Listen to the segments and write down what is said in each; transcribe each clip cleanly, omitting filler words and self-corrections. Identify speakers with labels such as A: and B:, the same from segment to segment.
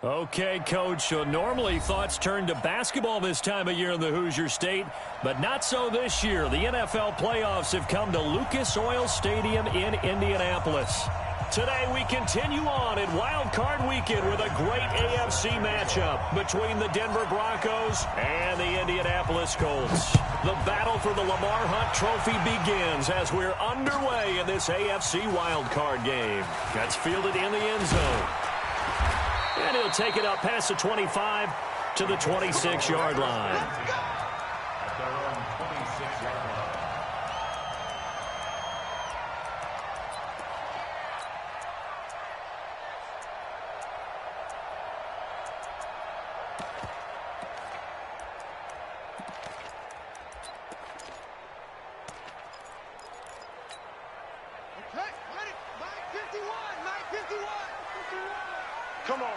A: Okay, Coach, so normally thoughts turn to basketball this time of year in the Hoosier State, but not so this year. The NFL playoffs have come to Lucas Oil Stadium in Indianapolis. Today we continue on in Wild Card Weekend with a great AFC matchup between the Denver Broncos and the Indianapolis Colts. The battle for the Lamar Hunt Trophy begins as we're underway in this AFC Wild Card game. That's fielded in the end zone. And he'll take it up past the 25 to the 26-yard line.
B: Come on.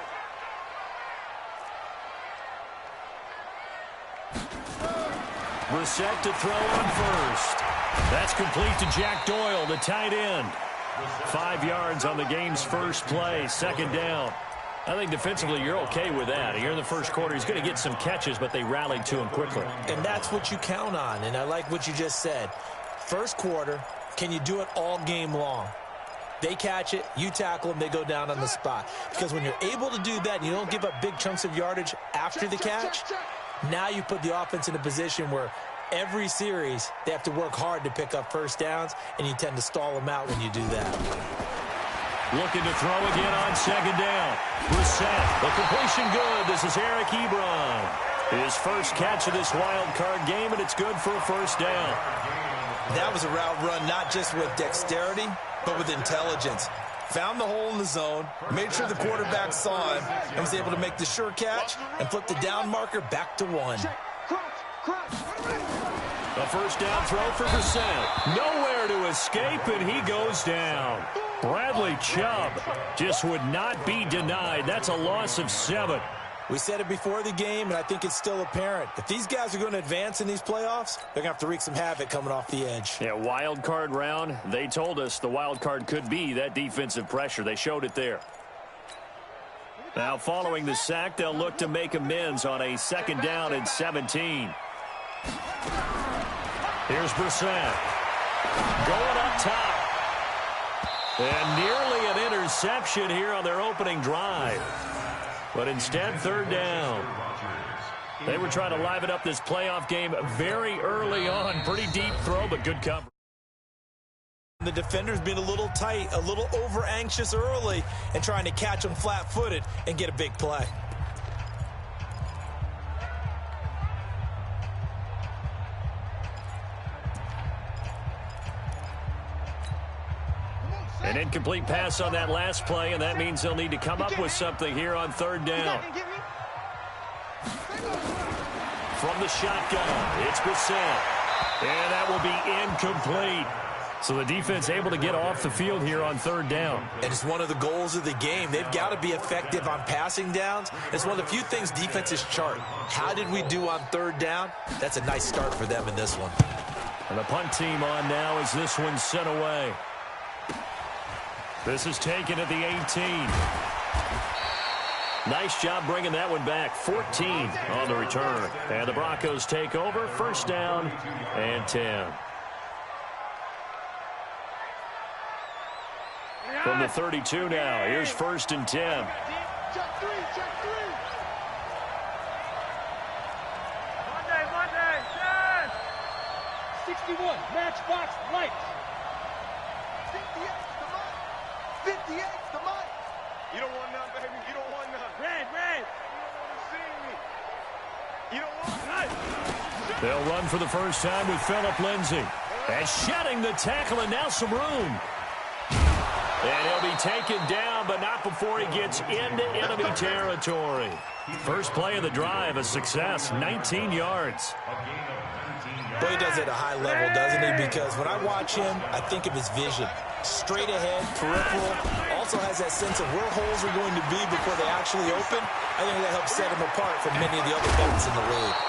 A: Brissett to throw on first. That's complete to Jack Doyle, the tight end. 5 yards on the game's first play, second down. I think defensively you're okay with that. Here in the first quarter, he's going to get some catches, but they rallied to him quickly.
C: And that's what you count on, and I like what you just said. First quarter, can you do it all game long? They catch it, you tackle them, they go down on the spot. Because when you're able to do that and you don't give up big chunks of yardage after the catch, now you put the offense in a position where every series they have to work hard to pick up first downs, and you tend to stall them out when you do that.
A: Looking to throw again on second down. Brissett, the completion good. This is Eric Ebron. His first catch of this wild card game, and it's good for a first down.
C: That was a route run not just with dexterity, but with intelligence. Found the hole in the zone, made sure the quarterback saw him, and was able to make the sure catch and flip the down marker back to 1.
A: A first down throw for Brissett. Nowhere to escape, and he goes down. Bradley Chubb just would not be denied. That's a loss of 7.
C: We said it before the game, and I think it's still apparent. If these guys are going to advance in these playoffs, they're going to have to wreak some havoc coming off the edge.
A: Yeah, wild card round. They told us the wild card could be that defensive pressure. They showed it there. Now, following the sack, they'll look to make amends on a second down and 17. Here's Brissett. Going up top. And nearly an interception here on their opening drive. But instead, third down. They were trying to liven up this playoff game very early on. Pretty deep throw, but good coverage.
C: The defender's being a little tight, a little over-anxious early, and trying to catch them flat-footed and get a big play.
A: An incomplete pass on that last play, and that means they'll need to come up with something here on third down. From the shotgun, it's Brissett. And that will be incomplete. So the defense able to get off the field here on third down.
C: And it's one of the goals of the game. They've got to be effective on passing downs. It's one of the few things defenses chart. How did we do on third down? That's a nice start for them in this one.
A: And the punt team on now as this one's sent away. This is taken at the 18. Nice job bringing that one back. 14 on the return. And the Broncos take over. First down and 10. From the 32 now. Here's first and 10.
B: Check three. Monday, yes! 61, matchbox lights. 58, the money. You don't want none, baby. You don't want none. Red. You don't want to see me. You don't want none.
A: They'll run for the first time with Phillip Lindsay. And shedding the tackle, and now some room. And he'll be taken down, but not before he gets into enemy territory. First play of the drive, a success, 19 yards.
C: Boy, he does it at a high level, doesn't he? Because when I watch him, I think of his vision. Straight ahead, peripheral, all also has that sense of where holes are going to be before they actually open. I think that helps set him apart from many of the other backs in the league.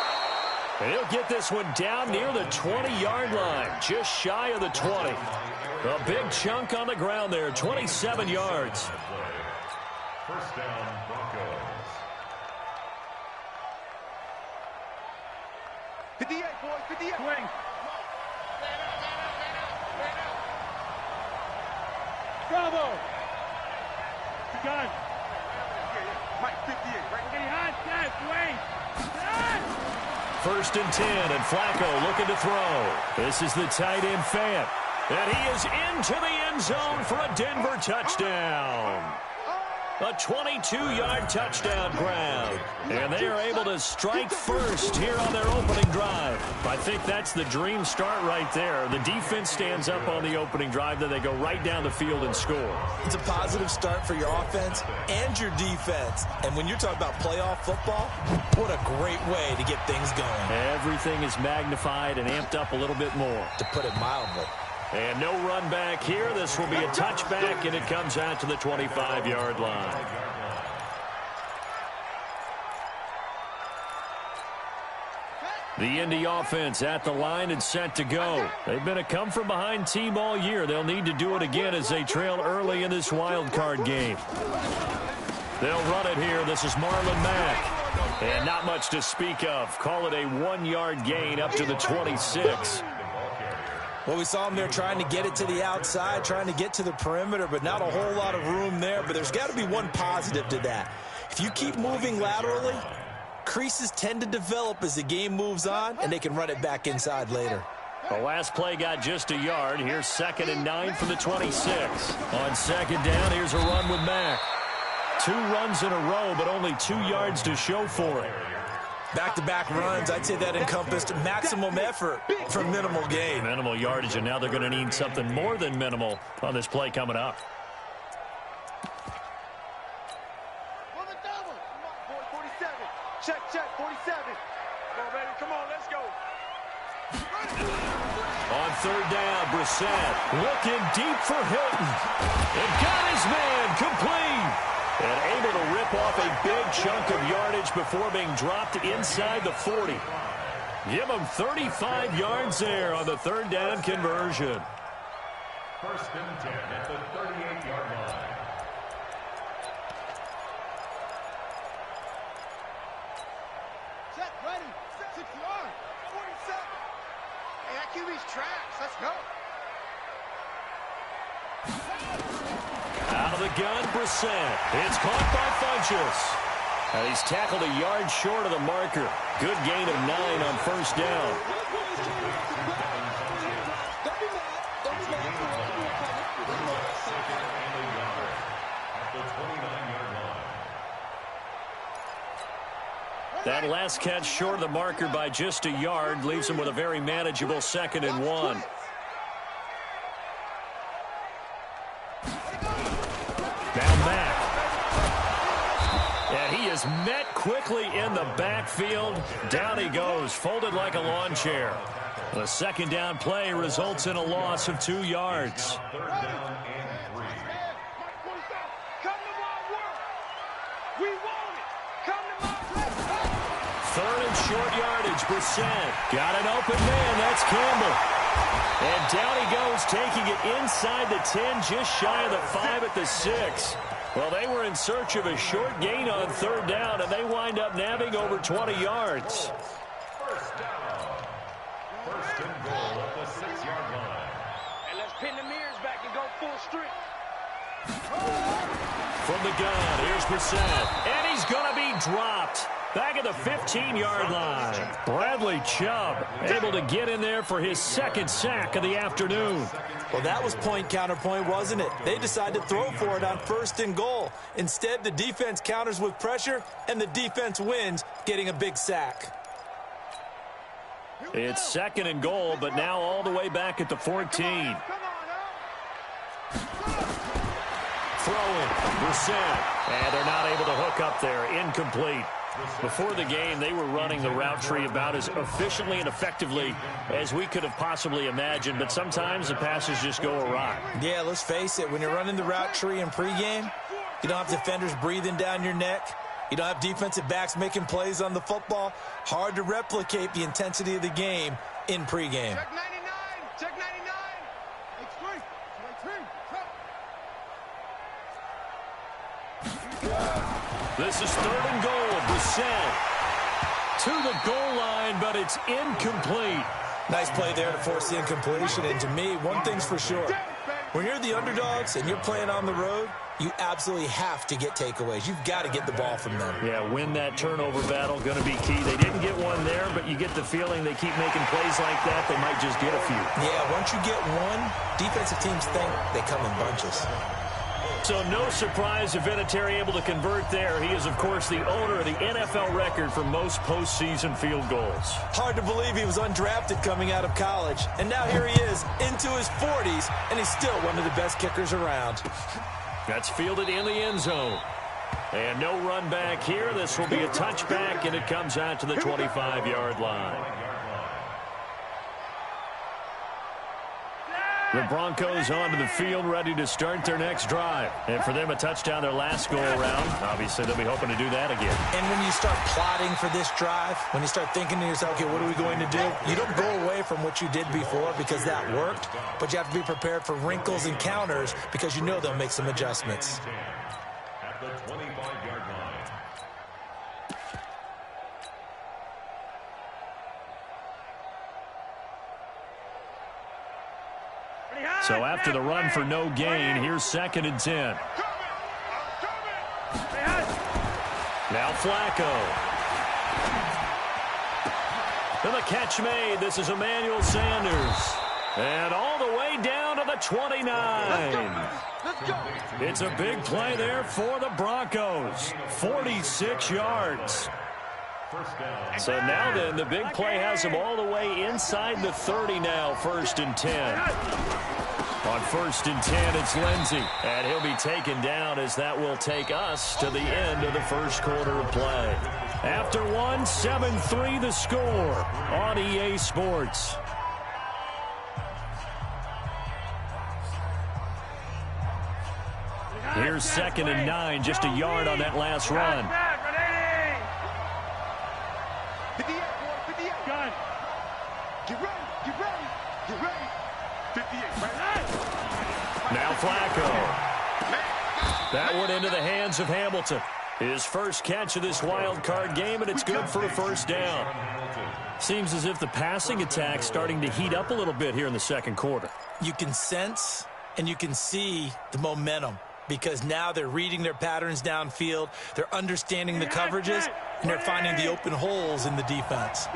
A: And he'll get this one down near the 20-yard line, just shy of the 20. A big chunk on the ground there, 27 yards.
D: First down, Broncos.
B: 58, boys, 58. Swing. Bravo. Gun. Mike, 58, right? Get hot, set, swing.
A: First and 10, and Flacco looking to throw. This is the tight end Fant. And he is into the end zone for a Denver touchdown. A 22-yard touchdown grab. And they are able to strike first here on their opening drive. I think that's the dream start right there. The defense stands up on the opening drive, then they go right down the field and score.
C: It's a positive start for your offense and your defense. And when you're talking about playoff football, what a great way to get things going.
A: Everything is magnified and amped up a little bit more.
C: To put it mildly.
A: And no run back here. This will be a touchback, and it comes out to the 25-yard line. The Indy offense at the line and set to go. They've been a come-from-behind team all year. They'll need to do it again as they trail early in this wild card game. They'll run it here. This is Marlon Mack. And not much to speak of. Call it a 1-yard gain up to the 26.
C: Well, we saw him there trying to get it to the outside, trying to get to the perimeter, but not a whole lot of room there. But there's got to be one positive to that. If you keep moving laterally, creases tend to develop as the game moves on, and they can run it back inside later.
A: The last play got just a yard. Here's 2nd and 9 for the 26. On 2nd down, here's a run with Mack. 2 runs in a row, but only 2 yards to show for it.
C: Back-to-back runs, I'd say that encompassed maximum effort for minimal gain.
A: Minimal yardage, and now they're going to need something more than minimal on this play coming up.
B: On the double. Come on, boy, 47. Check, 47. Come on, baby, come on, let's go.
A: On 3rd down, Brissett looking deep for Hilton. And got his man complete. And able to rip off a big chunk of yardage before being dropped inside the 40. Give him 35 yards there on the 3rd down conversion.
D: First and 10 at the 38-yard line.
B: Set, ready. 6 yards. 47. Hey, that QB's trash. Let's go.
A: Out of the gun, Brissett. It's caught by Funchess. And he's tackled a yard short of the marker. Good gain of 9 on 1st down. That last catch short of the marker by just a yard leaves him with a very manageable 2nd and 1. Now Mack. And he is met quickly in the backfield. Down he goes, folded like a lawn chair. The 2nd down play results in a loss of 2 yards.
D: 3rd down and 3.
B: Come to my work. We want it. Come to my work.
A: 3rd and short yardage, Brissett. Got an open man, that's Campbell. And down he goes, taking it inside the 10, just shy of the 5 at the 6. Well, they were in search of a short gain on 3rd down, and they wind up nabbing over 20 yards.
D: First down. First and goal at the 6-yard line.
B: And let's pin the mirrors back and go full strength.
A: From the gun, here's Brissett. And he's going to be dropped. Back at the 15-yard line. Bradley Chubb able to get in there for his 2nd sack of the afternoon.
C: Well, that was point counterpoint, wasn't it? They decided to throw for it on 1st and goal. Instead, the defense counters with pressure, and the defense wins, getting a big sack.
A: It's 2nd and goal, but now all the way back at the 14. Throwing, Brissett. And they're not able to hook up there. Incomplete. Before the game, they were running the route tree about as efficiently and effectively as we could have possibly imagined, but sometimes the passes just go awry.
C: Yeah, let's face it, when you're running the route tree in pregame, you don't have defenders breathing down your neck. You don't have defensive backs making plays on the football. Hard to replicate the intensity of the game in pregame.
B: Check 99. Check 99.
A: This is 3rd and goal. Brissett to the goal line, but it's incomplete.
C: Nice play there to force the incompletion. And to me, one thing's for sure. When you're the underdogs and you're playing on the road, you absolutely have to get takeaways. You've got to get the ball from them.
A: Yeah, win that turnover battle, going to be key. They didn't get one there, but you get the feeling they keep making plays like that, they might just get a few.
C: Yeah, once you get one, defensive teams think they come in bunches.
A: So no surprise if Vinatieri able to convert there. He is, of course, the owner of the NFL record for most postseason field goals.
C: Hard to believe he was undrafted coming out of college. And now here he is into his 40s, and he's still one of the best kickers around.
A: That's fielded in the end zone. And no run back here. This will be a touchback, and it comes out to the 25-yard line. The Broncos onto the field, ready to start their next drive. And for them, a touchdown their last go-around. Obviously, they'll be hoping to do that again.
C: And when you start plotting for this drive, when you start thinking to yourself, okay, what are we going to do? You don't go away from what you did before because that worked, but you have to be prepared for wrinkles and counters because you know they'll make some adjustments.
D: At the 25-yard line.
A: So after the run for no gain, here's 2nd and 10. Now Flacco. And the catch made. This is Emmanuel Sanders. And all the way down to the 29. It's a big play there for the Broncos. 46 yards. So now then, the big play has them all the way inside the 30 now, 1st and 10. On 1st and 10, it's Lindsey. And he'll be taken down as that will take us to the end of the first quarter of play. After one, 7-3 the score on EA Sports. Here's 2nd and 9, just a yard on that last run. Now Flacco. That one into the hands of Hamilton. His first catch of this wild card game, and it's good for a first down. Seems as if the passing attack's starting to heat up a little bit here in the second quarter.
C: You can sense and you can see the momentum because now they're reading their patterns downfield, they're understanding the coverages, and they're finding the open holes in the defense.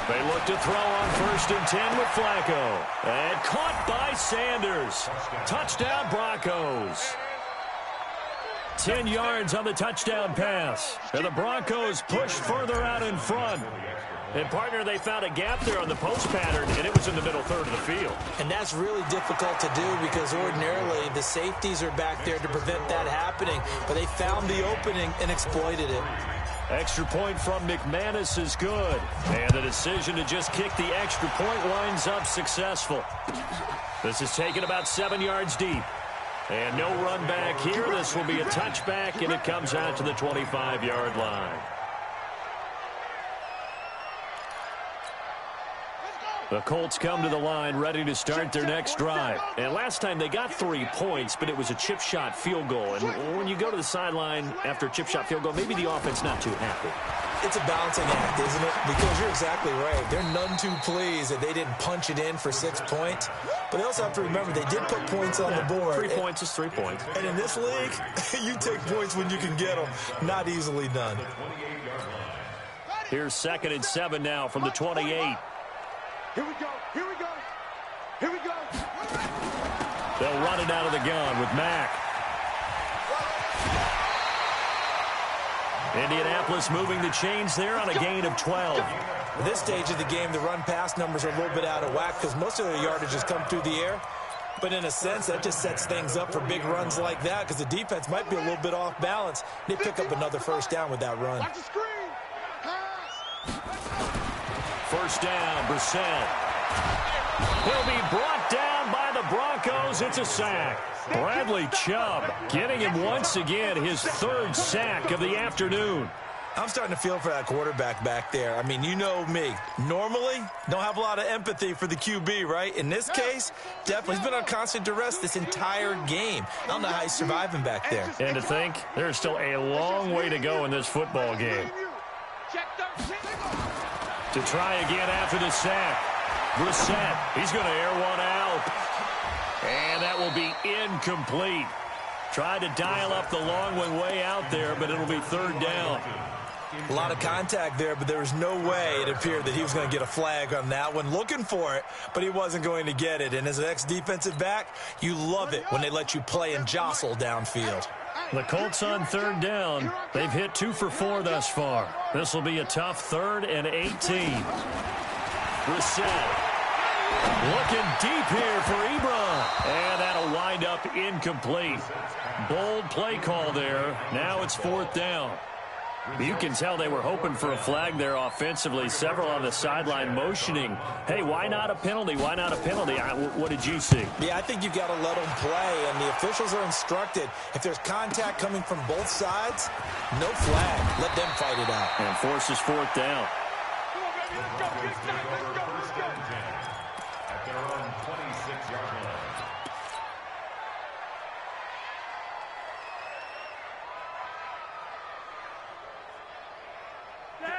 A: They look to throw on 1st and 10 with Flacco. And caught by Sanders. Touchdown Broncos. 10 yards on the touchdown pass. And the Broncos push further out in front. And, partner, they found a gap there on the post pattern, and it was in the middle third of the field.
C: And that's really difficult to do because ordinarily the safeties are back there to prevent that happening. But they found the opening and exploited it.
A: Extra point from McManus is good. And the decision to just kick the extra point winds up successful. This is taken about 7 yards deep. And no run back here. This will be a touchback, and it comes out to the 25-yard line. The Colts come to the line ready to start their next drive. And last time they got 3 points, but it was a chip shot field goal. And when you go to the sideline after a chip shot field goal, maybe the offense not too happy.
C: It's a balancing act, isn't it? Because you're exactly right. They're none too pleased that they didn't punch it in for 6 points. But they also have to remember they did put points on the board.
A: 3 points is 3 points.
C: And in this league, you take points when you can get them. Not easily done.
A: Here's 2nd and 7 now from the 28.
B: Here we go. Here we go. Here we go.
A: They'll run it out of the gun with Mack. Indianapolis moving the chains there on a gain of 12.
C: At this stage of the game, the run-pass numbers are a little bit out of whack because most of their yardage has come through the air. But in a sense, that just sets things up for big runs like that because the defense might be a little bit off balance. They pick up another first down with that run.
B: Watch the screen. Pass.
A: First down, Brissett. He'll be brought down by the Broncos. It's a sack. Bradley Chubb getting him once again his third sack of the afternoon.
C: I'm starting to feel for that quarterback back there. I mean, you know me. Normally, don't have a lot of empathy for the QB, right? In this case, definitely. He's been on constant duress this entire game. I don't know how he's surviving back there.
A: And to think, there's still a long way to go in this football game. To try again after the sack. Brissett, he's going to air one out. And that will be incomplete. Tried to dial up the long one way out there, but it'll be third down.
C: A lot of contact there, but there was no way it appeared that he was going to get a flag on that one. Looking for it, but he wasn't going to get it. And as an ex-defensive back, you love it when they let you play and jostle downfield.
A: The Colts on third down. They've hit 2 for 4 thus far. This will be a tough 3rd and 18. Brissett looking deep here for Ebron. And that'll wind up incomplete. Bold play call there. Now it's 4th down. You can tell they were hoping for a flag there offensively. Several on the sideline motioning, hey, why not a penalty? Why not a penalty? What did you see?
C: Yeah, I think you've got to let them play, and the officials are instructed. If there's contact coming from both sides, no flag. Let them fight it out.
A: And forces 4th down.
D: At their own 26-yard line.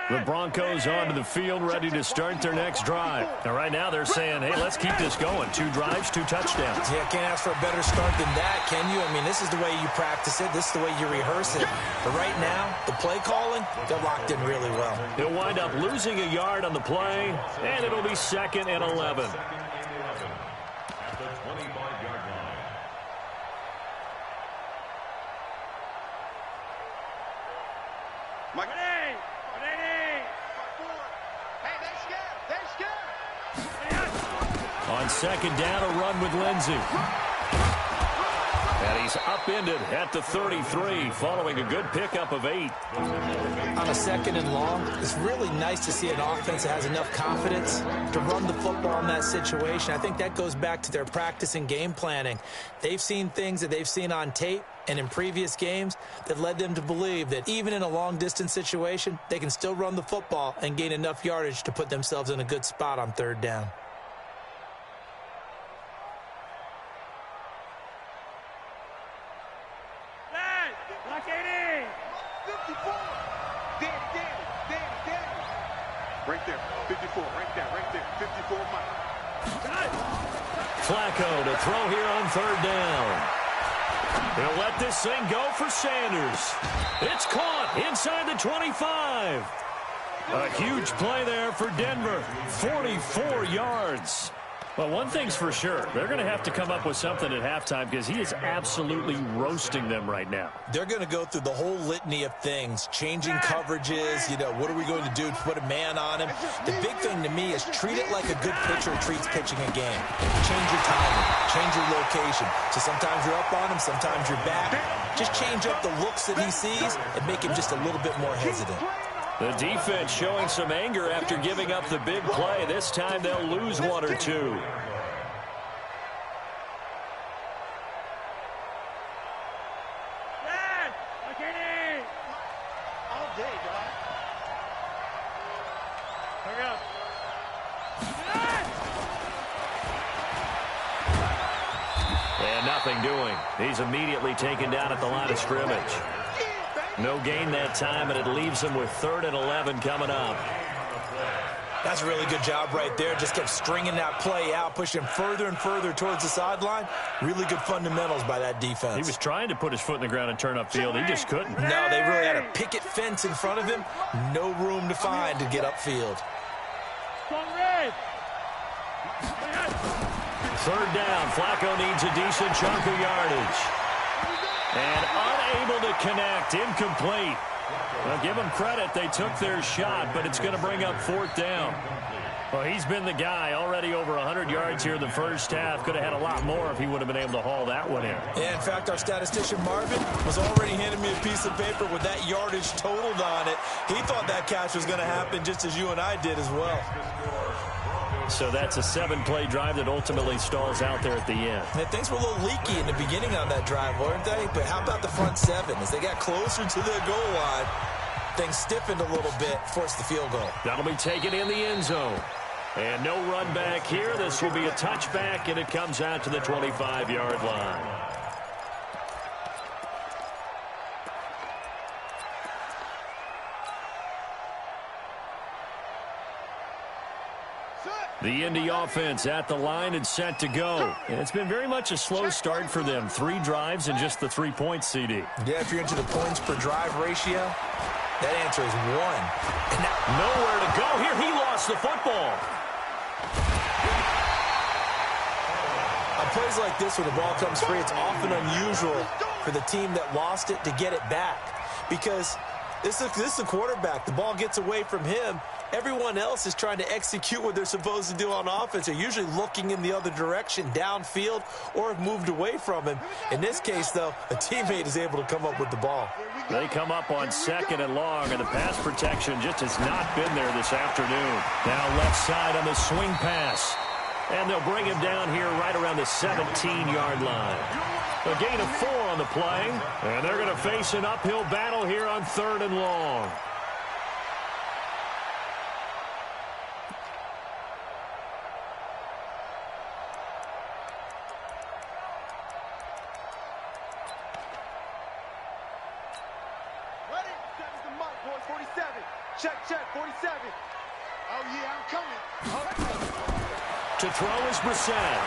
A: The Broncos onto the field, ready to start their next drive. And right now they're saying, hey, let's keep this going. 2 drives, 2 touchdowns.
C: Yeah, can't ask for a better start than that, can you? I mean, this is the way you practice it. This is the way you rehearse it. But right now, the play calling, they're locked in really well.
A: He'll wind up losing a yard on the play, and it'll be 2nd and 11.
D: At the 25-yard line.
B: Mike.
A: On 2nd down, a run with Lindsey. And he's upended at the 33, following a good pickup of 8.
C: On a 2nd and long, it's really nice to see an offense that has enough confidence to run the football in that situation. I think that goes back to their practice and game planning. They've seen things that they've seen on tape and in previous games that led them to believe that even in a long-distance situation, they can still run the football and gain enough yardage to put themselves in a good spot on 3rd down.
B: Right there, 54, right there, 54 Mike.
A: Flacco to throw here on 3rd down. They'll let this thing go for Sanders. It's caught inside the 25. A huge play there for Denver. 44 yards. Well, one thing's for sure. They're going to have to come up with something at halftime because he is absolutely roasting them right now.
C: They're going to go through the whole litany of things, changing coverages, what are we going to do to put a man on him? The big thing to me is treat it like a good pitcher treats pitching a game. Change your timing, change your location. So sometimes you're up on him, sometimes you're back. Just change up the looks that he sees and make him just a little bit more hesitant.
A: The defense showing some anger after giving up the big play. This time they'll lose 1 or 2.
B: All day, dog. Hurry up.
A: And nothing doing. He's immediately taken down at the line of scrimmage. No gain that time, and it leaves him with 3rd and 11 coming up.
C: That's a really good job right there. Just kept stringing that play out, pushing him further and further towards the sideline. Really good fundamentals by that defense.
A: He was trying to put his foot in the ground and turn upfield. He just couldn't.
C: No, they really had a picket fence in front of him. No room to find to get upfield.
A: 3rd down. Flacco needs a decent chunk of yardage. And unable to connect. Incomplete. Well, give them credit. They took their shot, but it's going to bring up 4th down. Well, he's been the guy, already over 100 yards here in the first half. Could have had a lot more if he would have been able to haul that one in.
C: Yeah, in fact, our statistician Marvin was already handing me a piece of paper with that yardage totaled on it. He thought that catch was going to happen just as you and I did as well.
A: So that's a 7-play drive that ultimately stalls out there at the end.
C: And things were a little leaky in the beginning on that drive, weren't they? But how about the front seven? As they got closer to their goal line, things stiffened a little bit, forced the field goal.
A: That'll be taken in the end zone. And no run back here. This will be a touchback, and it comes out to the 25-yard line. The Indy offense at the line and set to go. And it's been very much a slow start for them. 3 drives and just the 3 points, CD.
C: Yeah, if you're into the points per drive ratio, that answer is 1. And now,
A: nowhere to go here. He lost the football.
C: On plays like this, when the ball comes free, it's often unusual for the team that lost it to get it back. Because this is a quarterback. The ball gets away from him. Everyone else is trying to execute what they're supposed to do on offense. They're usually looking in the other direction, downfield, or have moved away from him. In this case, though, a teammate is able to come up with the ball.
A: They come up on 2nd and long, and the pass protection just has not been there this afternoon. Now left side on the swing pass. And they'll bring him down here right around the 17-yard line. A gain of 4 on the play, and they're going to face an uphill battle here on 3rd and long.
B: Ready? That is the mark, boys. 47. Check, 47. Oh, yeah, I'm coming.
A: To throw is Brissett.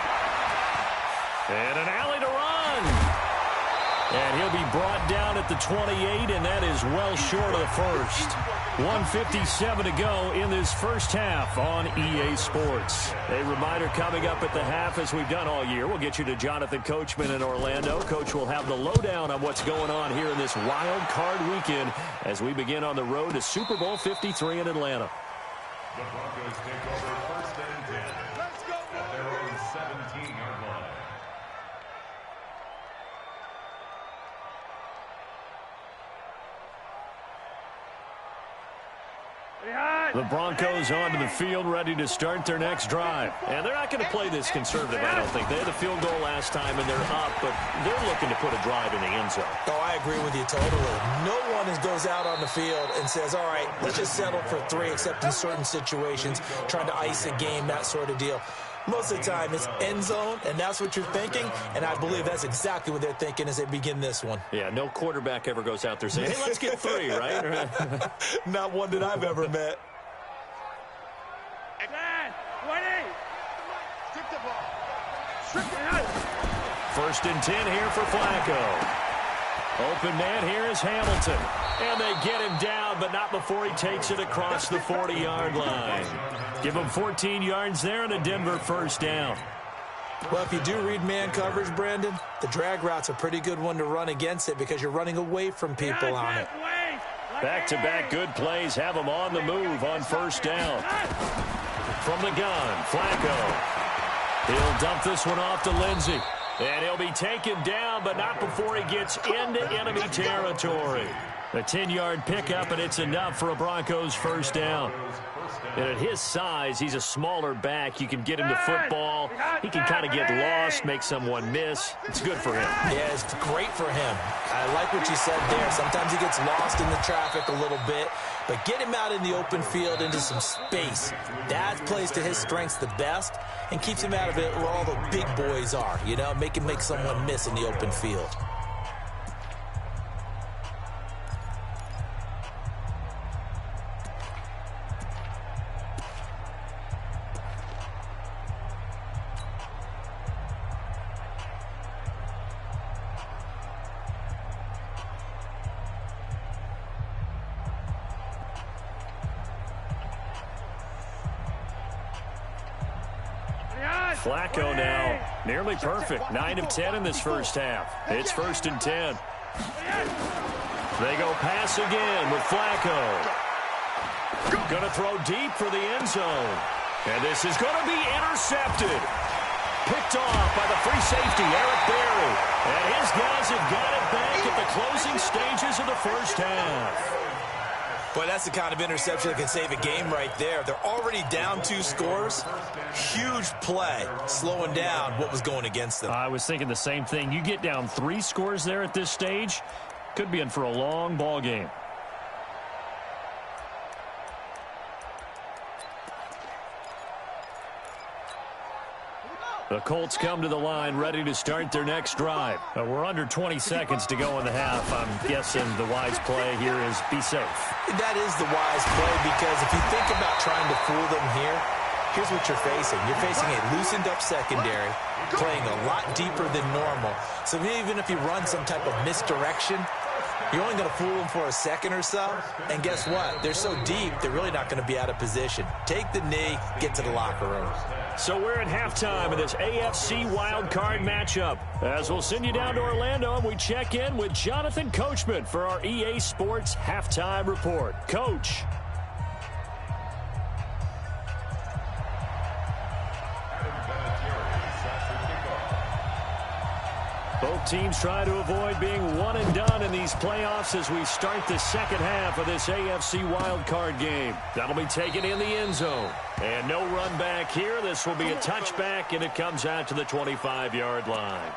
A: And an alley to run. And he'll be brought down at the 28, and that is well short of the first. 1:57 to go in this first half on EA Sports. A reminder coming up at the half, as we've done all year. We'll get you to Jonathan Coachman in Orlando. Coach will have the lowdown on what's going on here in this wild card weekend as we begin on the road to Super Bowl 53 in Atlanta.
D: The Broncos take over 1st and 10 at their own 17-yard line.
A: The Broncos onto the field, ready to start their next drive. And they're not going to play this conservative, I don't think. They had a field goal last time, and they're up, but they're looking to put a drive in the end zone.
C: Oh, I agree with you totally. No one goes out on the field and says, all right, let's just settle for 3, except in certain situations, trying to ice a game, that sort of deal. Most of the time, it's end zone, and that's what you're thinking, and I believe that's exactly what they're thinking as they begin this one.
A: Yeah, no quarterback ever goes out there saying, hey, let's get 3, right?
C: Not one that I've ever met.
A: 1st and 10 here for Flacco. Open man here is Hamilton. And they get him down, but not before he takes it across the 40-yard line. Give him 14 yards there and a Denver first down.
C: Well, if you do read man coverage, Brandon, the drag route's a pretty good one to run against it because you're running away from people on it.
A: Back-to-back good plays have him on the move on first down. From the gun, Flacco. He'll dump this one off to Lindsey. And he'll be taken down, but not before he gets into enemy territory. A 10-yard pickup, and it's enough for a Broncos first down. And at his size, he's a smaller back. You can get him to football. He can kind of get lost, make someone miss. It's good for him.
C: Yeah, it's great for him. I like what you said there. Sometimes he gets lost in the traffic a little bit, but get him out in the open field into some space. That plays to his strengths the best and keeps him out of it where all the big boys are, you know, make him make someone miss in the open field.
A: Flacco now nearly perfect. 9 of 10 in this first half. It's 1st and 10. They go pass again with Flacco. Going to throw deep for the end zone. And this is going to be intercepted. Picked off by the free safety, Eric Berry. And his guys have got it back at the closing stages of the first half.
C: Boy, that's the kind of interception that can save a game right there. They're already down 2 scores. Huge play, slowing down what was going against them.
A: I was thinking the same thing. You get down 3 scores there at this stage, could be in for a long ball game. The Colts come to the line ready to start their next drive. We're under 20 seconds to go in the half. I'm guessing the wise play here is be safe.
C: That is the wise play, because if you think about trying to fool them here, here's what you're facing. You're facing a loosened up secondary, playing a lot deeper than normal. So even if you run some type of misdirection, you're only going to fool them for a second or so. And guess what? They're so deep, they're really not going to be out of position. Take the knee, get to the locker room.
A: So we're at halftime in this AFC wildcard matchup. As we'll send you down to Orlando, and we check in with Jonathan Coachman for our EA Sports Halftime Report. Coach. Both teams try to avoid being one and done in these playoffs as we start the second half of this AFC wildcard game. That'll be taken in the end zone. And no run back here. This will be a touchback, and it comes out to the 25-yard line.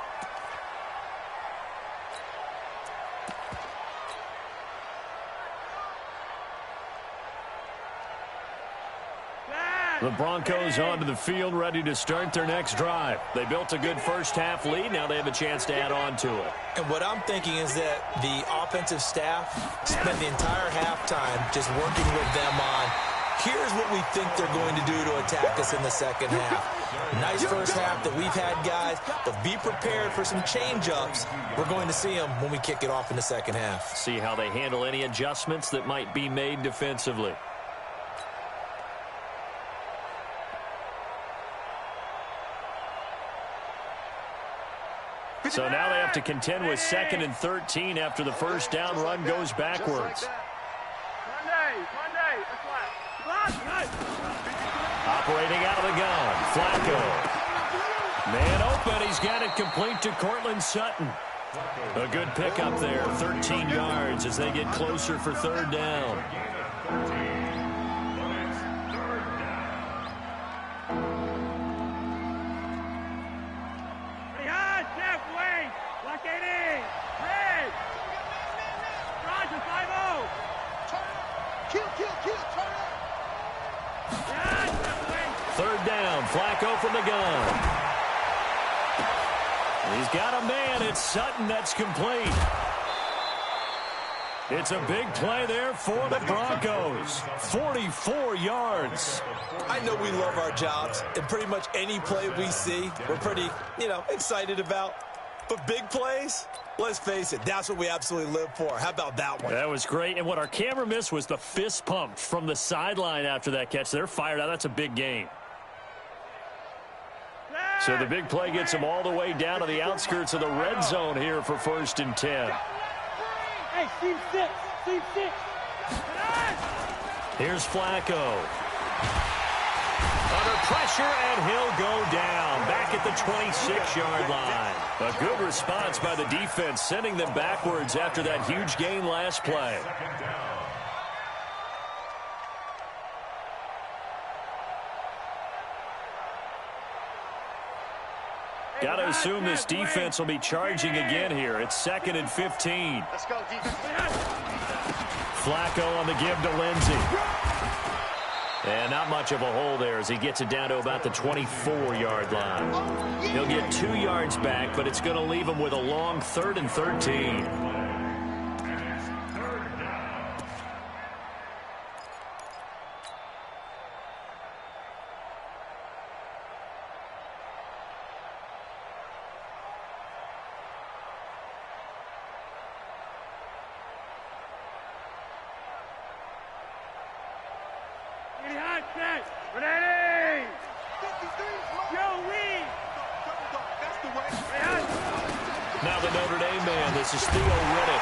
A: The Broncos onto the field, ready to start their next drive. They built a good first-half lead. Now they have a chance to add on to it.
C: And what I'm thinking is that the offensive staff spent the entire halftime just working with them on, here's what we think they're going to do to attack us in the second half. Nice first half that we've had, guys, but be prepared for some change-ups. We're going to see them when we kick it off in the second half.
A: See how they handle any adjustments that might be made defensively. So now they have to contend with 2nd and 13 after the first down run goes backwards. Operating out of the gun, Flacco. Man open, he's got it complete to Cortland Sutton. A good pickup there, 13 yards as they get closer for 3rd down. Flacco from the gun. He's got a man. It's Sutton that's complete. It's a big play there for the Broncos. 44 yards.
C: I know we love our jobs, and pretty much any play we see, we're pretty, excited about. But big plays, let's face it, that's what we absolutely live for. How about that one?
A: That was great. And what our camera missed was the fist pump from the sideline after that catch. They're fired out. That's a big game. So the big play gets them all the way down to the outskirts of the red zone here for 1st and 10.
B: Hey, team 6.
A: Here's Flacco. Under pressure, and he'll go down. Back at the 26-yard line. A good response by the defense, sending them backwards after that huge gain last play. Got to assume this defense will be charging again here. It's 2nd and 15.
B: Let's go, defense.
A: Flacco on the give to Lindsey. And not much of a hole there as he gets it down to about the 24-yard line. He'll get 2 yards back, but it's going to leave him with a long 3rd and 13. Now the Notre Dame man, this is Theo Riddick.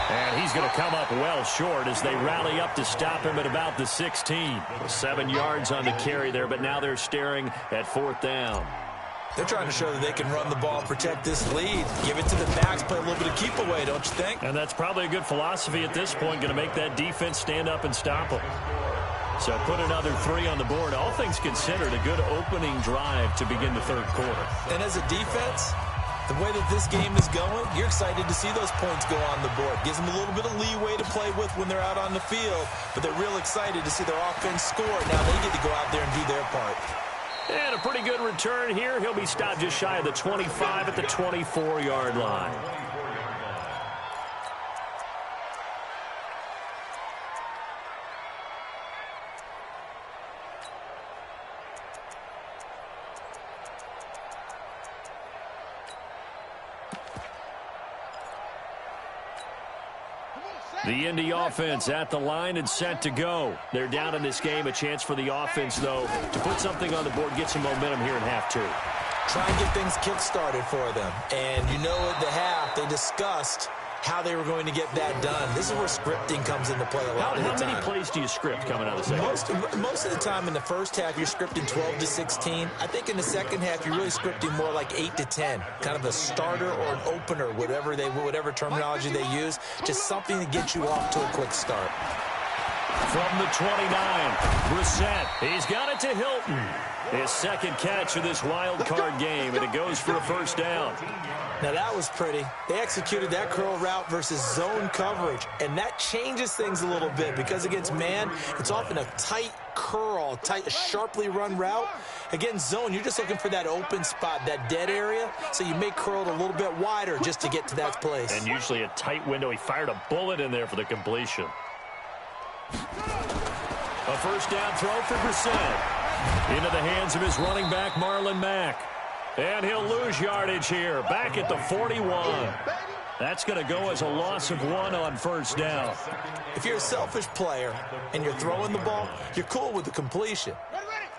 A: And he's going to come up well short as they rally up to stop him at about the 16. 7 yards on the carry there, but now they're staring at 4th down.
C: They're trying to show that they can run the ball and protect this lead. Give it to the backs, play a little bit of keep away, don't you think?
A: And that's probably a good philosophy at this point, going to make that defense stand up and stop them. So put another 3 on the board. All things considered, a good opening drive to begin the 3rd quarter.
C: And as a defense, the way that this game is going, you're excited to see those points go on the board. Gives them a little bit of leeway to play with when they're out on the field, but they're real excited to see their offense score. Now they get to go out there and do their part.
A: And a pretty good return here. He'll be stopped just shy of the 25 at the 24-yard line. The Indy offense at the line and set to go. They're down in this game. A chance for the offense, though, to put something on the board, get some momentum here in half 2.
C: Try and get things kick-started for them. And you know at the half, they discussed how they were going to get that done. This is where scripting comes into play a lot of the time.
A: How many plays do you script coming out of the second?
C: Most of the time in the first half, you're scripting 12 to 16. I think in the second half, you're really scripting more like 8 to 10. Kind of a starter or an opener, whatever terminology they use. Just something to get you off to a quick start.
A: From the 29, Brissett. He's got it to Hilton. His second catch of this wild card game, and it goes for a 1st down.
C: Now, that was pretty. They executed that curl route versus zone coverage, and that changes things a little bit because against man, it's often a tight curl, sharply run route. Against zone, you're just looking for that open spot, that dead area, so you may curl it a little bit wider just to get to that place.
A: And usually a tight window. He fired a bullet in there for the completion. A 1st down throw for Brissett. Into the hands of his running back, Marlon Mack. And he'll lose yardage here, back at the 41. That's going to go as a loss of 1 on 1st down.
C: If you're a selfish player and you're throwing the ball, you're cool with the completion.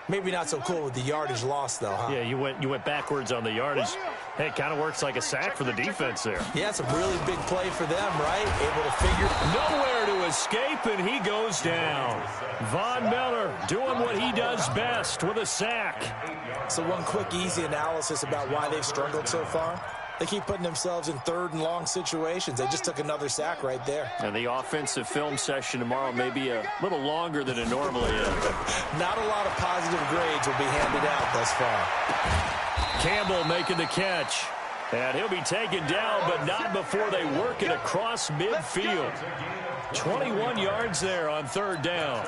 C: Maybe not so cool with the yardage loss, though, huh?
A: Yeah, you went backwards on the yardage. Hey, it kind of works like a sack for the defense there.
C: Yeah, it's a really big play for them, right? Able to figure.
A: Nowhere to escape, and he goes down. Von Miller doing what he does best with a sack.
C: So one quick, easy analysis about why they've struggled so far. They keep putting themselves in 3rd and long situations. They just took another sack right there.
A: And the offensive film session tomorrow may be a little longer than it normally is.
C: Not a lot of positive grades will be handed out thus far.
A: Campbell making the catch. And he'll be taken down, but not before they work it across midfield. 21 yards there on 3rd down.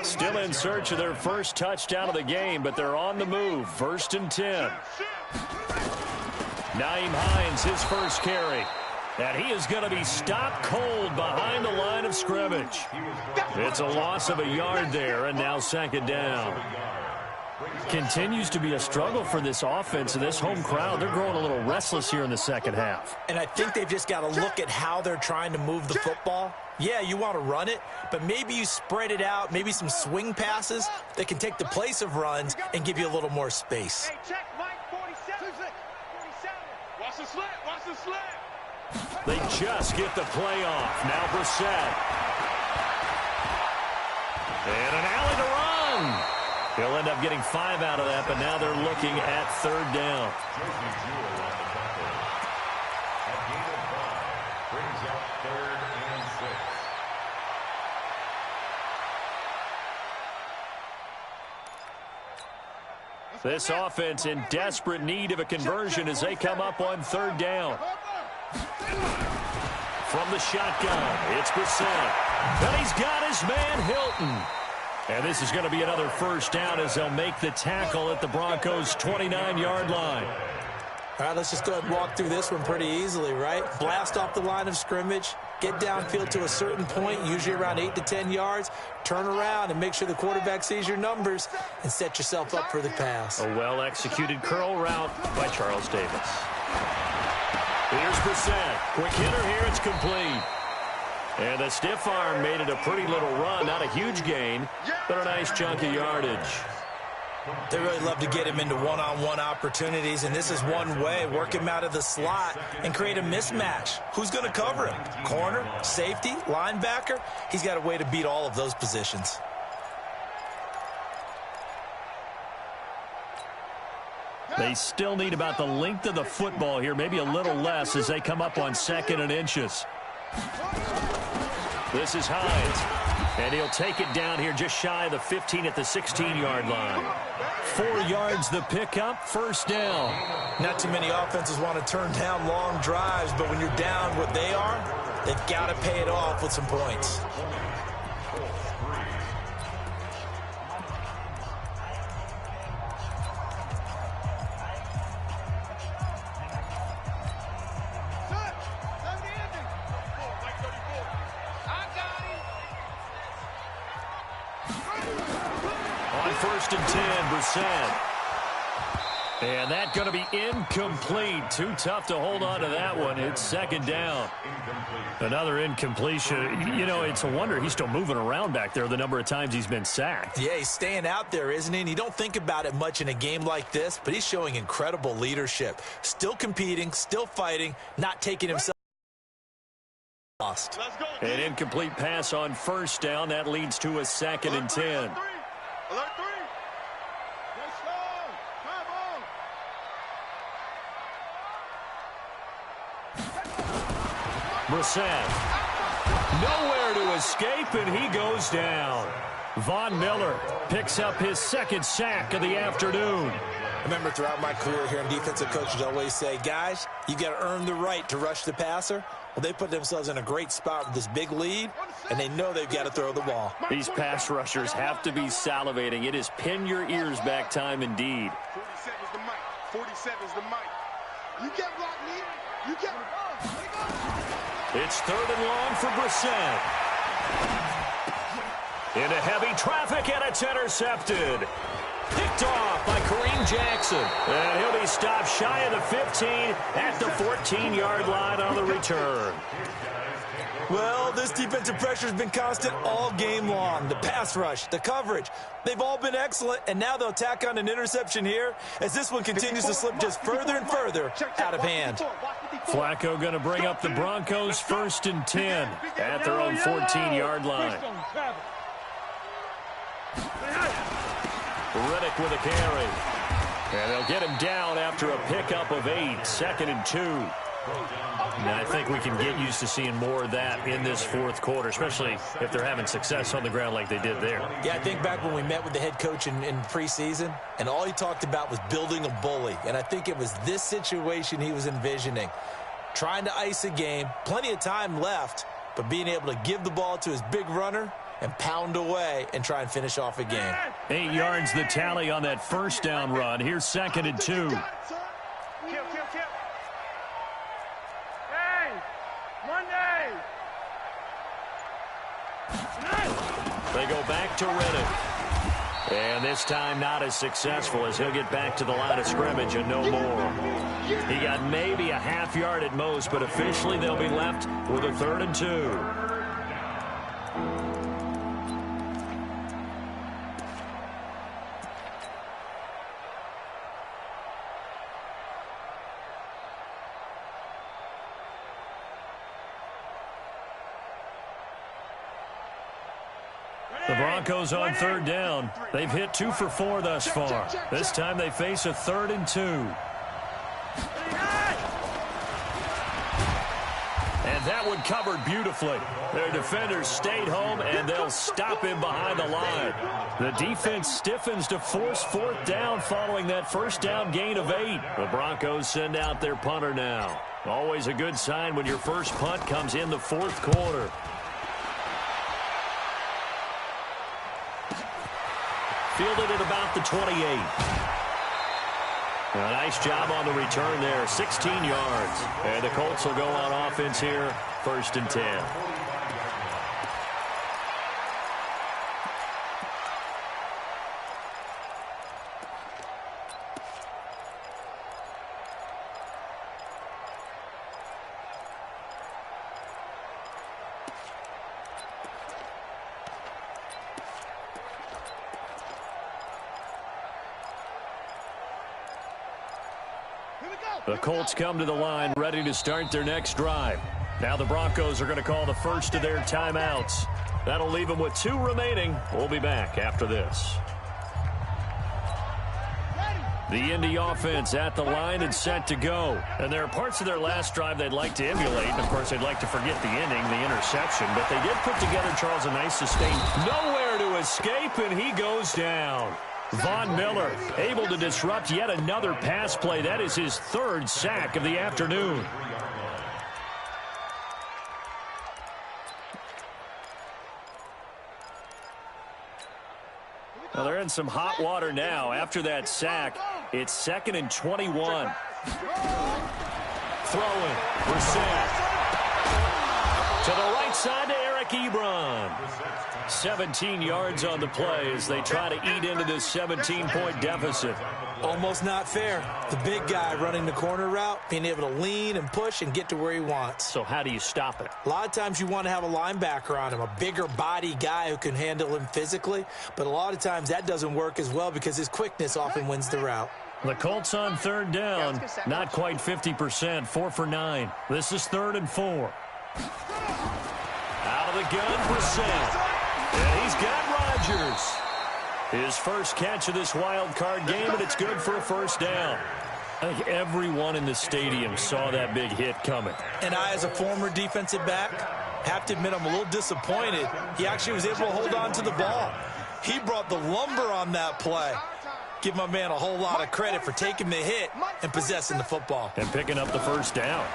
A: Still in search of their first touchdown of the game, but they're on the move. 1st and 10. Nyheim Hines, his first carry. And he is going to be stopped cold behind the line of scrimmage. It's a loss of a yard there, and now 2nd down. Continues to be a struggle for this offense and this home crowd. They're growing a little restless here in the second half.
C: And I think they've just got to look at how they're trying to move the football. Yeah, you want to run it, but maybe you spread it out, maybe some swing passes that can take the place of runs and give you a little more space.
B: Hey, check, Mike, 47. 47. Watch the slip, watch the slip.
A: They just get the play off. Now Brissett. And an alley to run. He'll end up getting 5 out of that, but now they're looking at 3rd down. This offense in desperate need of a conversion as they come up on 3rd down. From the shotgun, it's Brissett. And he's got his man Hilton. And this is going to be another 1st down as they'll make the tackle at the Broncos' 29-yard line.
C: All right, let's just go ahead and walk through this one pretty easily, right? Blast off the line of scrimmage, get downfield to a certain point, usually around 8 to 10 yards, turn around and make sure the quarterback sees your numbers and set yourself up for the pass.
A: A well-executed curl route by Charles Davis. Here's Brissett. Quick hitter here, it's complete. And the stiff arm made it a pretty little run. Not a huge gain, but a nice chunk of yardage.
C: They really love to get him into one-on-one opportunities, and this is one way. Work him out of the slot and create a mismatch. Who's going to cover him? Corner, safety, linebacker? He's got a way to beat all of those positions.
A: They still need about the length of the football here, maybe a little less as they come up on 2nd and inches. This is Hines, and he'll take it down here just shy of the 15 at the 16-yard line. 4 yards the pickup, first down.
C: Not too many offenses want to turn down long drives, but when you're down what they are, they've got to pay it off with some points.
A: First and 10, Brissett. And that's going to be incomplete. Too tough to hold on to that one. It's 2nd down. Another incompletion. You know, it's a wonder he's still moving around back there the number of times he's been sacked.
C: Yeah, he's staying out there, isn't he? And you don't think about it much in a game like this, but he's showing incredible leadership. Still competing, still fighting, not taking himself lost.
A: An incomplete pass on first down. That leads to a 2nd and 10. Brissett. Nowhere to escape, and he goes down. Von Miller picks up his 2nd sack of the afternoon.
C: I remember throughout my career hearing defensive coaches always say, guys, you got to earn the right to rush the passer. Well, they put themselves in a great spot with this big lead, and they know they've got to throw the ball.
A: These pass rushers have to be salivating. It is pin your ears back time indeed.
B: 47's the mic. 47's the mic. You can't block me. You can't.
A: It's 3rd and long for Brissett. Into heavy traffic, and it's intercepted. Picked off by Kareem Jackson. And he'll be stopped shy of the 15 at the 14-yard line on the return.
C: Well, this defensive pressure has been constant all game long. The pass rush, the coverage, they've all been excellent, and now they'll tack on an interception here as this one continues to slip just further and further out of hand.
A: Flacco going to bring up the Broncos 1st and 10 at their own 14-yard line. Riddick with a carry. And they'll get him down after a pickup of 8, 2nd and 2. And I think we can get used to seeing more of that in this 4th quarter, especially if they're having success on the ground like they did there.
C: Yeah, I think back when we met with the head coach in preseason, and all he talked about was building a bully. And I think it was this situation he was envisioning. Trying to ice a game, plenty of time left, but being able to give the ball to his big runner and pound away and try and finish off a game.
A: 8 yards the tally on that first down run. Here's 2nd and 2. They go back to Riddick. And this time not as successful as he'll get back to the line of scrimmage and no more. He got maybe a half yard at most, but officially they'll be left with a 3rd and 2. The Broncos on 3rd down. They've hit 2 for 4 thus far. This time they face a 3rd and 2. And that one covered beautifully. Their defenders stayed home, and they'll stop him behind the line. The defense stiffens to force 4th down following that first down gain of 8. The Broncos send out their punter now. Always a good sign when your first punt comes in the 4th quarter. Fielded at about the 28. A nice job on the return there, 16 yards. And the Colts will go on offense here, 1st and 10. The Colts come to the line ready to start their next drive. Now the Broncos are going to call the first of their timeouts. That'll leave them with 2 remaining. We'll be back after this. The Indy offense at the line and set to go. And there are parts of their last drive they'd like to emulate. And, of course, they'd like to forget the ending, the interception. But they did put together, Charles, a nice sustain. Nowhere to escape, and he goes down. Von Miller able to disrupt yet another pass play. That is his 3rd sack of the afternoon. Well, they're in some hot water now. After that sack, it's 2nd and 21. Throwing. Brissett. To the right side to Eric Ebron. 17 yards on the play as they try to eat into this 17-point deficit.
C: Almost not fair. The big guy running the corner route, being able to lean and push and get to where he wants.
A: So how do you stop it?
C: A lot of times you want to have a linebacker on him, a bigger body guy who can handle him physically. But a lot of times that doesn't work as well because his quickness often wins the route.
A: The Colts on 3rd down, not quite 50%, 4 for 9. This is 3rd and 4. Out of the gun, Brissett. And he's got Rodgers. His first catch of this wild card game, and it's good for a 1st down. I think everyone in the stadium saw that big hit coming.
C: And I, as a former defensive back, have to admit I'm a little disappointed. He actually was able to hold on to the ball. He brought the lumber on that play. Give my man a whole lot of credit for taking the hit and possessing the football.
A: And picking up the 1st down.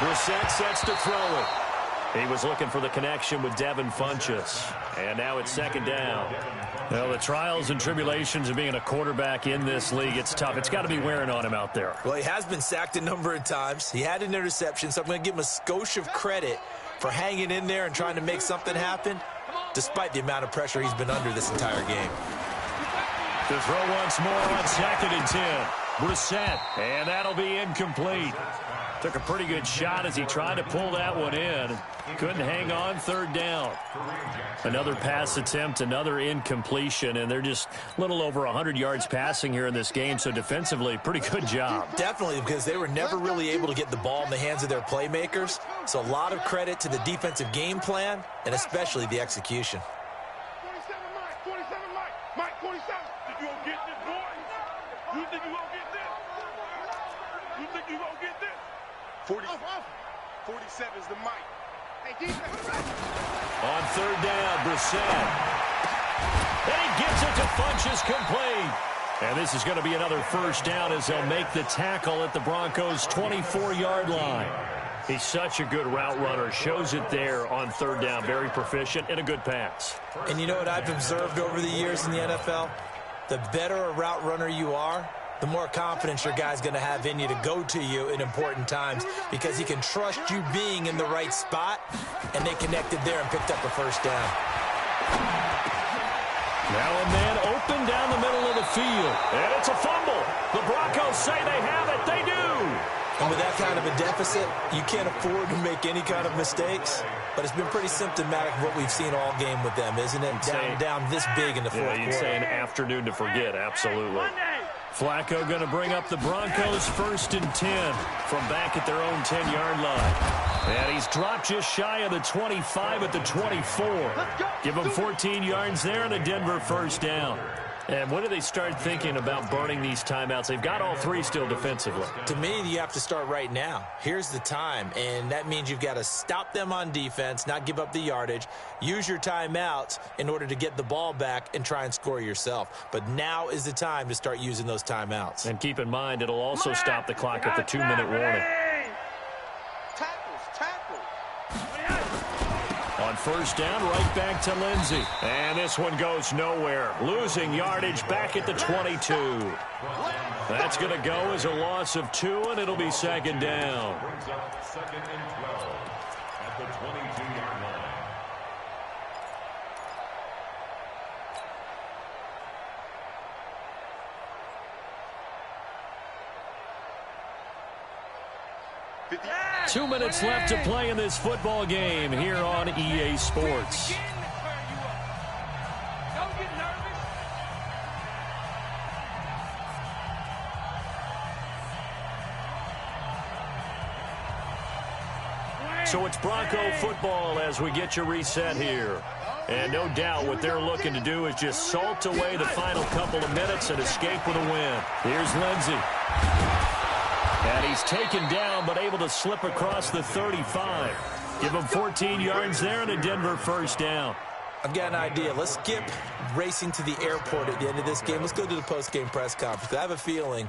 A: Brissett sets to throw it. He was looking for the connection with Devin Funchess. And now it's 2nd down. Well, the trials and tribulations of being a quarterback in this league, it's tough. It's got to be wearing on him out there.
C: Well, he has been sacked a number of times. He had an interception, so I'm going to give him a skosh of credit for hanging in there and trying to make something happen, despite the amount of pressure he's been under this entire game.
A: To throw once more on 2nd and 10. Brissett, and that'll be incomplete. Took a pretty good shot as he tried to pull that one in. Couldn't hang on, 3rd down. Another pass attempt, another incompletion, and they're just a little over 100 yards passing here in this game, so defensively, pretty good job.
C: Definitely, because they were never really able to get the ball in the hands of their playmakers, so a lot of credit to the defensive game plan, and especially the execution.
B: 47 Mike, 47 Mike, Mike 47. Did you gonna get this, boy? You think you gonna get this? You think you gonna get this? 47 is the Mike. Hey,
A: on 3rd down, Brissett. And he gives it to Funchess complete. And this is going to be another 1st down as they'll make the tackle at the Broncos' 24-yard line. He's such a good route runner. Shows it there on 3rd down. Very proficient and a good pass.
C: And you know what I've observed over the years in the NFL? The better a route runner you are, the more confidence your guy's going to have in you to go to you in important times because he can trust you being in the right spot, and they connected there and picked up a 1st down.
A: Now a man open down the middle of the field, and it's a fumble. The Broncos say they have it. They do.
C: And with that kind of a deficit, you can't afford to make any kind of mistakes. But it's been pretty symptomatic of what we've seen all game with them, isn't it? Down this big in the 4th quarter.
A: You'd say an afternoon to forget, absolutely. Flacco going to bring up the Broncos 1st and 10 from back at their own 10-yard line. And he's dropped just shy of the 25 at the 24. Give him 14 yards there and a Denver 1st down. And when do they start thinking about burning these timeouts? They've got all 3 still defensively.
C: To me, you have to start right now. Here's the time, and that means you've got to stop them on defense, not give up the yardage, use your timeouts in order to get the ball back and try and score yourself. But now is the time to start using those timeouts.
A: And keep in mind, it'll also stop the clock at the 2-minute warning. On 1st down, right back to Lindsey. And this one goes nowhere. Losing yardage back at the 22. That's going to go as a loss of 2, and it'll be 2nd down.
D: 2nd and 12 at the 22-yard line.
B: Yeah!
A: 2 minutes left to play in this football game here on EA Sports.
B: Don't get nervous.
A: So it's Bronco football as we get you reset here. And no doubt what they're looking to do is just salt away the final couple of minutes and escape with a win. Here's Lindsey. And he's taken down but able to slip across the 35. Give him 14 yards there and a Denver first down.
C: I've got an idea. Let's skip racing to the airport at the end of this game. Let's go to the post-game press conference. I have a feeling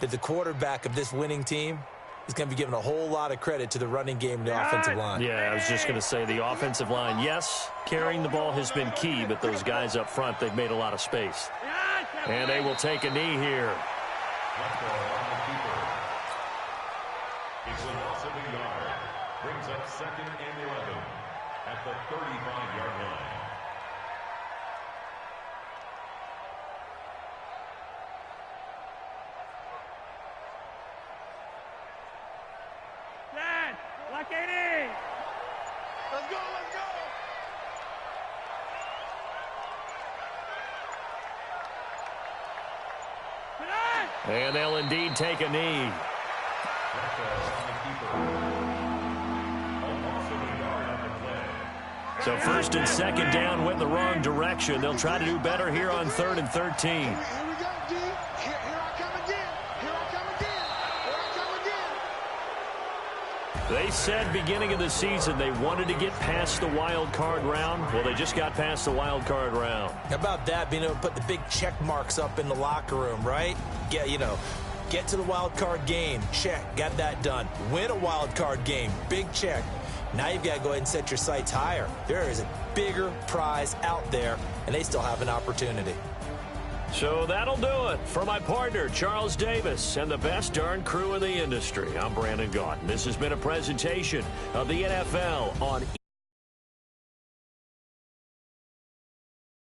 C: that the quarterback of this winning team is going to be given a whole lot of credit to the running game and the offensive line.
A: Yeah, I was just going to say the offensive line, yes, carrying the ball has been key, but those guys up front, they've made a lot of space. And they will take a knee here.
D: It's a loss of a yard. Brings up 2nd and 11 at the 35-yard line.
B: Lock it in. Let's go, let's go.
A: And they'll indeed take a knee. So 1st and 2nd down went in the wrong direction. They'll try to do better here on 3rd and 13.
B: Here we go, D. Here I come again. Here I come again. Here I come again.
A: They said beginning of the season they wanted to get past the wild card round. Well, they just got past the wild card round.
C: How about that, being able to put the big check marks up in the locker room, right? Get to the wild card game. Check. Got that done. Win a wild card game. Big check. Now you've got to go ahead and set your sights higher. There is a bigger prize out there, and they still have an opportunity.
A: So that'll do it. For my partner, Charles Davis, and the best darn crew in the industry, I'm Brandon Gaudin. This has been a presentation of the NFL on